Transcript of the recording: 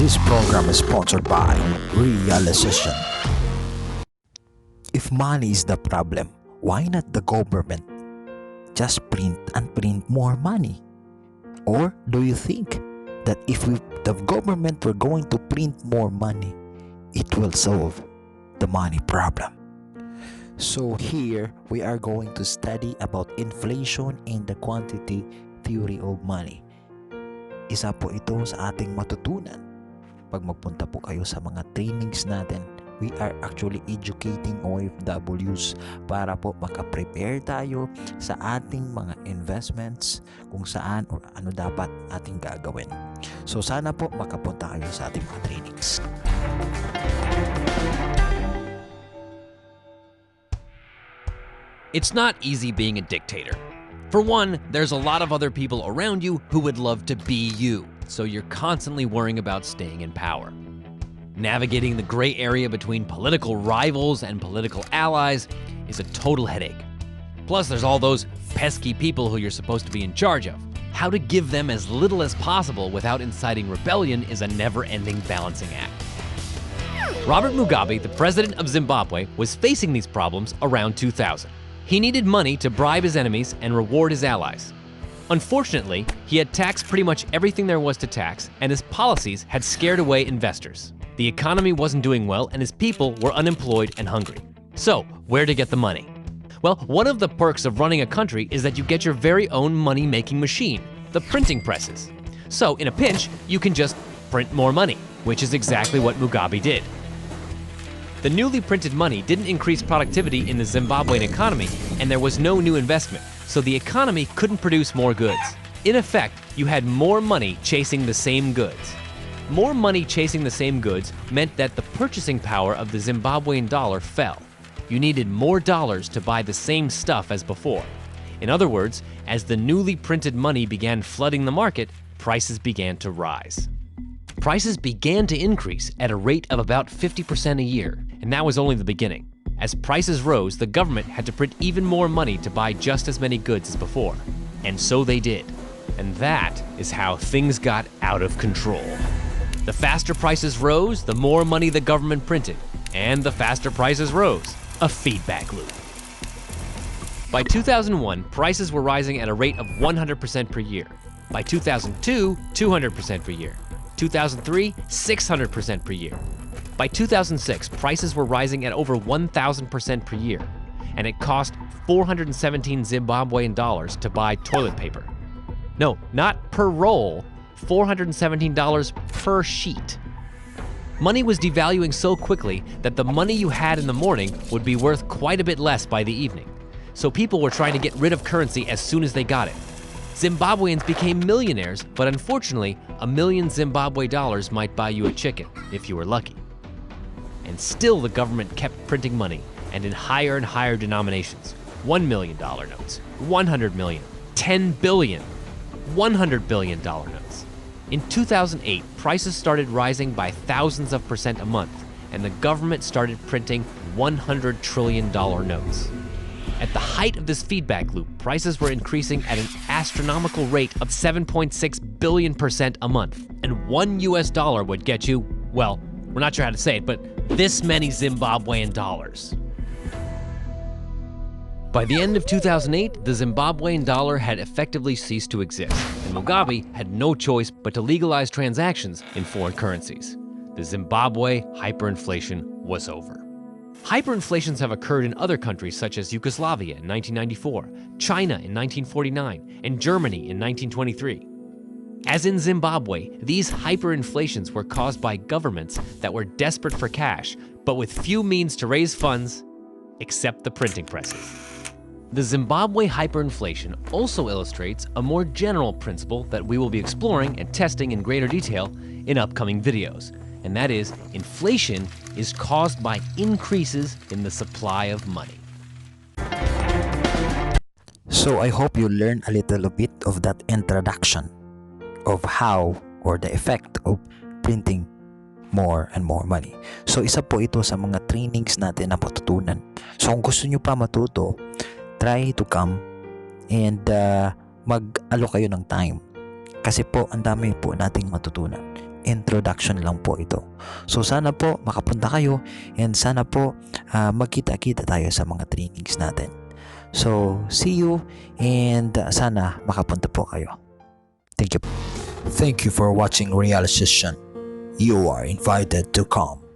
This program is sponsored by Realization. If money is the problem, why not the government? Just print and print more money. Or do you think that if the government were going to print more money, it will solve the money problem? So here we are going to study about inflation and the quantity theory of money. Isa po ito sa ating matutunan. Pag magpunta po kayo sa mga trainings natin, we are actually educating OFWs para po makaprepare tayo sa ating mga investments kung saan o ano dapat ating gagawin. So sana po makapunta kayo sa ating mga trainings. It's not easy being a dictator. For one, there's a lot of other people around you who would love to be you, so you're constantly worrying about staying in power. Navigating the gray area between political rivals and political allies is a total headache. Plus, there's all those pesky people who you're supposed to be in charge of. How to give them as little as possible without inciting rebellion is a never-ending balancing act. Robert Mugabe, the president of Zimbabwe, was facing these problems around 2000. He needed money to bribe his enemies and reward his allies. Unfortunately, he had taxed pretty much everything there was to tax, and his policies had scared away investors. The economy wasn't doing well, and his people were unemployed and hungry. So, where to get the money? Well, one of the perks of running a country is that you get your very own money-making machine, the printing presses. So, in a pinch, you can just print more money, which is exactly what Mugabe did. The newly printed money didn't increase productivity in the Zimbabwean economy, and there was no new investment, so the economy couldn't produce more goods. In effect, you had more money chasing the same goods. More money chasing the same goods meant that the purchasing power of the Zimbabwean dollar fell. You needed more dollars to buy the same stuff as before. In other words, as the newly printed money began flooding the market, prices began to rise. Prices began to increase at a rate of about 50% a year, and that was only the beginning. As prices rose, the government had to print even more money to buy just as many goods as before. And so they did. And that is how things got out of control. The faster prices rose, the more money the government printed. And the faster prices rose. A feedback loop. By 2001, prices were rising at a rate of 100% per year. By 2002, 200% per year. 2003, 600% per year. By 2006, prices were rising at over 1,000% per year, and it cost 417 Zimbabwean dollars to buy toilet paper. No, not per roll, $417 per sheet. Money was devaluing so quickly that the money you had in the morning would be worth quite a bit less by the evening. So people were trying to get rid of currency as soon as they got it. Zimbabweans became millionaires, but unfortunately, $1 million Zimbabwe dollars might buy you a chicken, if you were lucky. And still the government kept printing money, and in higher and higher denominations. $1 million notes, 100 million, 10 billion, $100 billion notes. In 2008, prices started rising by thousands of percent a month, and the government started printing $100 trillion notes. At the height of this feedback loop, prices were increasing at an astronomical rate of 7.6 billion% a month, and $1 would get you, well, we're not sure how to say it, but this many Zimbabwean dollars. By the end of 2008, the Zimbabwean dollar had effectively ceased to exist, and Mugabe had no choice but to legalize transactions in foreign currencies. The Zimbabwe hyperinflation was over. Hyperinflations have occurred in other countries such as Yugoslavia in 1994, China in 1949, and Germany in 1923. As in Zimbabwe, these hyperinflations were caused by governments that were desperate for cash, but with few means to raise funds except the printing presses. The Zimbabwe hyperinflation also illustrates a more general principle that we will be exploring and testing in greater detail in upcoming videos. And that is, inflation is caused by increases in the supply of money. So I hope you learned a little bit of that introduction of how or the effect of printing more and more money. So isa po ito sa mga trainings natin na matutunan. So kung gusto nyo pa matuto, try to come and mag-alok kayo ng time. Kasi po, ang dami po nating matutunan. introduction lang po ito. So sana po makapunta kayo and sana po magkita-kita tayo sa mga trainings natin. So see you and sana makapunta po kayo. Thank you. Thank you for watching Real Session. You are invited to come.